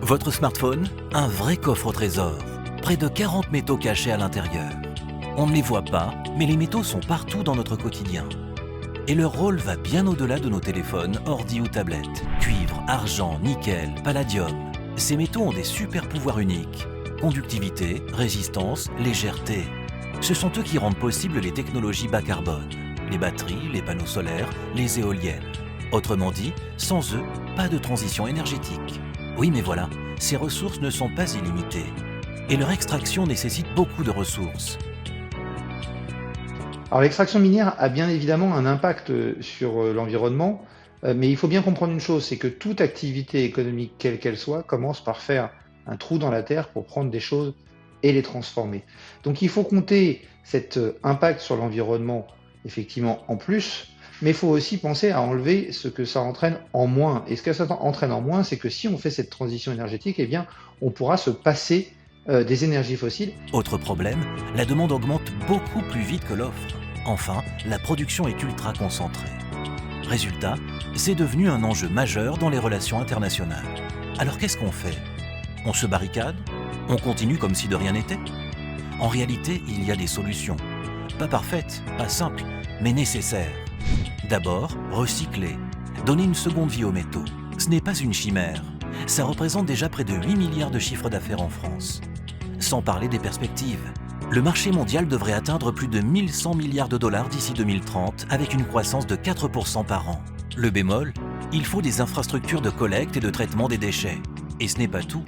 Votre smartphone, un vrai coffre au trésor. Près de 40 métaux cachés à l'intérieur. On ne les voit pas, mais les métaux sont partout dans notre quotidien. Et leur rôle va bien au-delà de nos téléphones, ordi ou tablettes. Cuivre, argent, nickel, palladium. Ces métaux ont des super pouvoirs uniques. Conductivité, résistance, légèreté. Ce sont eux qui rendent possible les technologies bas carbone. Les batteries, les panneaux solaires, les éoliennes. Autrement dit, sans eux, pas de transition énergétique. Oui, mais voilà, ces ressources ne sont pas illimitées. Et leur extraction nécessite beaucoup de ressources. Alors l'extraction minière a bien évidemment un impact sur l'environnement, mais il faut bien comprendre une chose, c'est que toute activité économique, quelle qu'elle soit, commence par faire un trou dans la terre pour prendre des choses et les transformer. Donc il faut compter cet impact sur l'environnement, effectivement, en plus, mais il faut aussi penser à enlever ce que ça entraîne en moins. Et ce que ça entraîne en moins, c'est que si on fait cette transition énergétique, eh bien, on pourra se passer des énergies fossiles. Autre problème, la demande augmente beaucoup plus vite que l'offre. Enfin, la production est ultra concentrée. Résultat, c'est devenu un enjeu majeur dans les relations internationales. Alors qu'est-ce qu'on fait? On se barricade? On continue comme si de rien n'était? En réalité, il y a des solutions. Pas parfaites, pas simples, mais nécessaires. D'abord, recycler. Donner une seconde vie aux métaux. Ce n'est pas une chimère. Ça représente déjà près de 8 milliards de chiffre d'affaires en France. Sans parler des perspectives. Le marché mondial devrait atteindre plus de 1100 milliards de dollars d'ici 2030 avec une croissance de 4% par an. Le bémol, il faut des infrastructures de collecte et de traitement des déchets. Et ce n'est pas tout.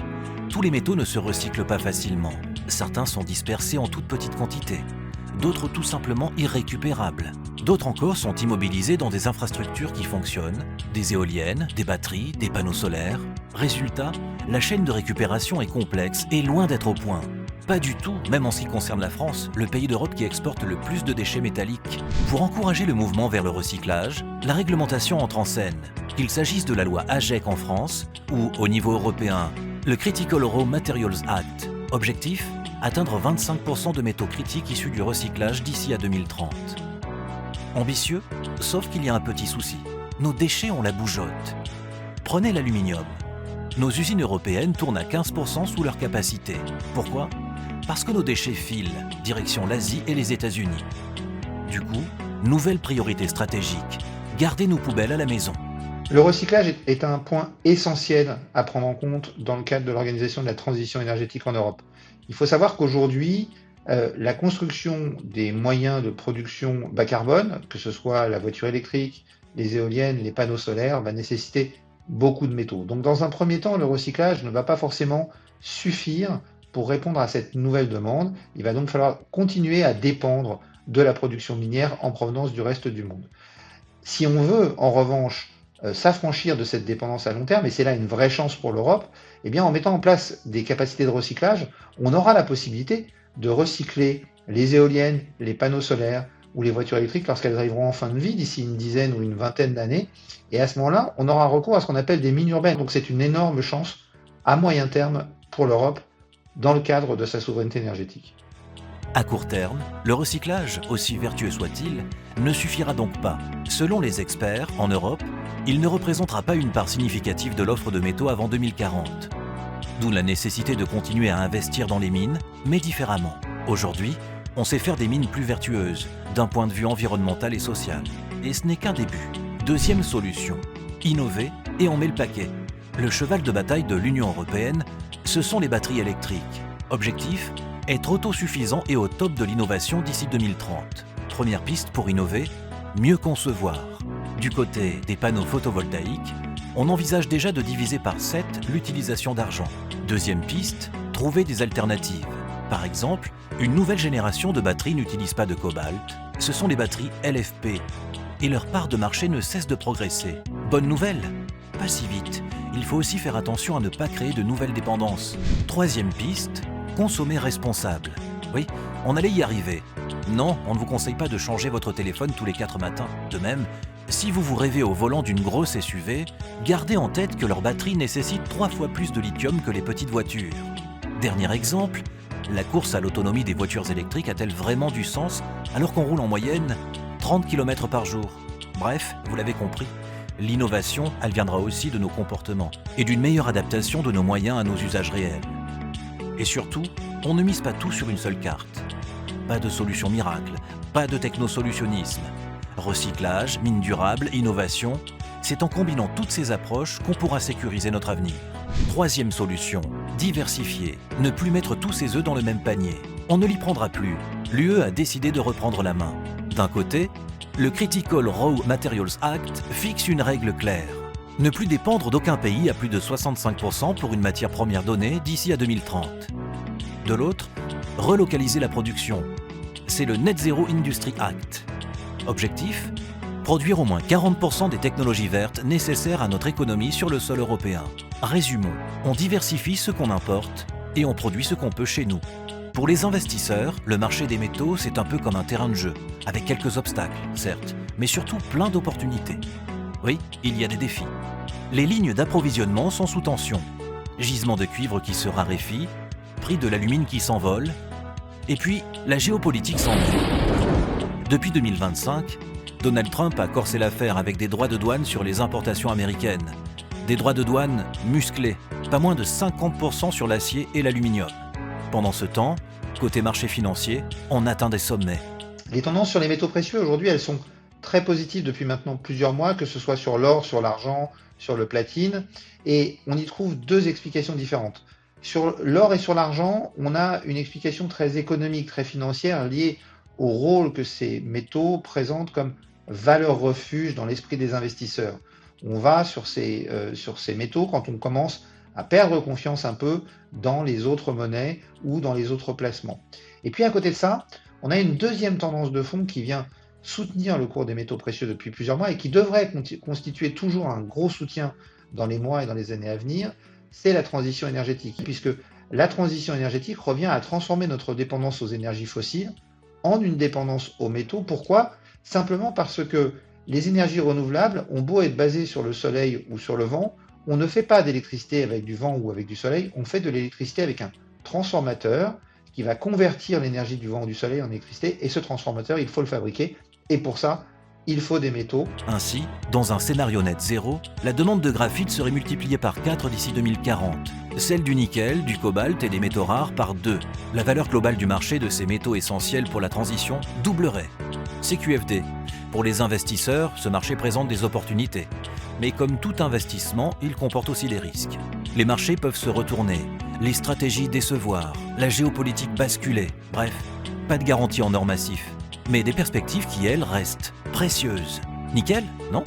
Tous les métaux ne se recyclent pas facilement. Certains sont dispersés en toute petite quantité. D'autres tout simplement irrécupérables. D'autres encore sont immobilisés dans des infrastructures qui fonctionnent, des éoliennes, des batteries, des panneaux solaires. Résultat, la chaîne de récupération est complexe et loin d'être au point. Pas du tout, même en ce qui concerne la France, le pays d'Europe qui exporte le plus de déchets métalliques. Pour encourager le mouvement vers le recyclage, la réglementation entre en scène. Qu'il s'agisse de la loi AGEC en France ou, au niveau européen, le Critical Raw Materials Act. Objectif, atteindre 25% de métaux critiques issus du recyclage d'ici à 2030. Ambitieux, sauf qu'il y a un petit souci. Nos déchets ont la bougeotte. Prenez l'aluminium. Nos usines européennes tournent à 15% sous leur capacité. Pourquoi? Parce que nos déchets filent, direction l'Asie et les États-Unis. Du coup, nouvelle priorité stratégique, garder nos poubelles à la maison. Le recyclage est un point essentiel à prendre en compte dans le cadre de l'organisation de la transition énergétique en Europe. Il faut savoir qu'aujourd'hui, la construction des moyens de production bas carbone, que ce soit la voiture électrique, les éoliennes, les panneaux solaires, va nécessiter beaucoup de métaux. Donc dans un premier temps, le recyclage ne va pas forcément suffire pour répondre à cette nouvelle demande. Il va donc falloir continuer à dépendre de la production minière en provenance du reste du monde. Si on veut, en revanche, s'affranchir de cette dépendance à long terme, et c'est là une vraie chance pour l'Europe, eh bien en mettant en place des capacités de recyclage, on aura la possibilité de recycler les éoliennes, les panneaux solaires ou les voitures électriques lorsqu'elles arriveront en fin de vie d'ici une dizaine ou une vingtaine d'années. Et à ce moment-là, on aura recours à ce qu'on appelle des mines urbaines. Donc c'est une énorme chance à moyen terme pour l'Europe dans le cadre de sa souveraineté énergétique. À court terme, le recyclage, aussi vertueux soit-il, ne suffira donc pas. Selon les experts, en Europe, il ne représentera pas une part significative de l'offre de métaux avant 2040. D'où la nécessité de continuer à investir dans les mines, mais différemment. Aujourd'hui, on sait faire des mines plus vertueuses, d'un point de vue environnemental et social. Et ce n'est qu'un début. Deuxième solution, innover et on met le paquet. Le cheval de bataille de l'Union européenne, ce sont les batteries électriques. Objectif, être autosuffisant et au top de l'innovation d'ici 2030. Première piste pour innover, mieux concevoir. Du côté des panneaux photovoltaïques, on envisage déjà de diviser par 7 l'utilisation d'argent. Deuxième piste, trouver des alternatives. Par exemple, une nouvelle génération de batteries n'utilise pas de cobalt, ce sont les batteries LFP. Et leur part de marché ne cesse de progresser. Bonne nouvelle? Pas si vite. Il faut aussi faire attention à ne pas créer de nouvelles dépendances. Troisième piste, consommer responsable. Oui, on allait y arriver. Non, on ne vous conseille pas de changer votre téléphone tous les 4 matins. De même, si vous vous rêvez au volant d'une grosse SUV, gardez en tête que leur batterie nécessite 3 fois plus de lithium que les petites voitures. Dernier exemple, la course à l'autonomie des voitures électriques a-t-elle vraiment du sens alors qu'on roule en moyenne 30 km par jour? Bref, vous l'avez compris, L'innovation, elle viendra aussi de nos comportements et d'une meilleure adaptation de nos moyens à nos usages réels. Et surtout, on ne mise pas tout sur une seule carte. Pas de solution miracle, pas de technosolutionnisme. Recyclage, mine durable, innovation, c'est en combinant toutes ces approches qu'on pourra sécuriser notre avenir. Troisième solution, diversifier, ne plus mettre tous ses œufs dans le même panier. On ne l'y prendra plus. L'UE a décidé de reprendre la main. D'un côté, le Critical Raw Materials Act fixe une règle claire. Ne plus dépendre d'aucun pays à plus de 65% pour une matière première donnée d'ici à 2030. De l'autre, relocaliser la production. C'est le Net Zero Industry Act. Objectif ? Produire au moins 40% des technologies vertes nécessaires à notre économie sur le sol européen. Résumons, on diversifie ce qu'on importe et on produit ce qu'on peut chez nous. Pour les investisseurs, le marché des métaux, c'est un peu comme un terrain de jeu, avec quelques obstacles, certes, mais surtout plein d'opportunités. Oui, il y a des défis. Les lignes d'approvisionnement sont sous tension. Gisement de cuivre qui se raréfie, prix de l'alumine qui s'envole, et puis la géopolitique s'en mêle. Depuis 2025, Donald Trump a corsé l'affaire avec des droits de douane sur les importations américaines. Des droits de douane musclés, pas moins de 50% sur l'acier et l'aluminium. Pendant ce temps, côté marché financier, on atteint des sommets. Les tendances sur les métaux précieux, aujourd'hui, elles sont très positives depuis maintenant plusieurs mois, que ce soit sur l'or, sur l'argent, sur le platine. Et on y trouve deux explications différentes. Sur l'or et sur l'argent, on a une explication très économique, très financière, liée au rôle que ces métaux présentent comme valeur refuge dans l'esprit des investisseurs. On va sur ces métaux quand on commence à perdre confiance un peu dans les autres monnaies ou dans les autres placements. Et puis à côté de ça, on a une deuxième tendance de fond qui vient soutenir le cours des métaux précieux depuis plusieurs mois et qui devrait constituer toujours un gros soutien dans les mois et dans les années à venir, c'est la transition énergétique. Puisque la transition énergétique revient à transformer notre dépendance aux énergies fossiles en une dépendance aux métaux. Pourquoi ? Simplement parce que les énergies renouvelables ont beau être basées sur le soleil ou sur le vent, on ne fait pas d'électricité avec du vent ou avec du soleil, on fait de l'électricité avec un transformateur qui va convertir l'énergie du vent ou du soleil en électricité, et ce transformateur, il faut le fabriquer, et pour ça, il faut des métaux. Ainsi, dans un scénario net zéro, la demande de graphite serait multipliée par 4 d'ici 2040, celle du nickel, du cobalt et des métaux rares par 2. La valeur globale du marché de ces métaux essentiels pour la transition doublerait. CQFD. Pour les investisseurs, ce marché présente des opportunités. Mais comme tout investissement, il comporte aussi des risques. Les marchés peuvent se retourner, les stratégies décevoir, la géopolitique basculer. Bref, pas de garantie en or massif. Mais des perspectives qui, elles, restent précieuses. Nickel, non ?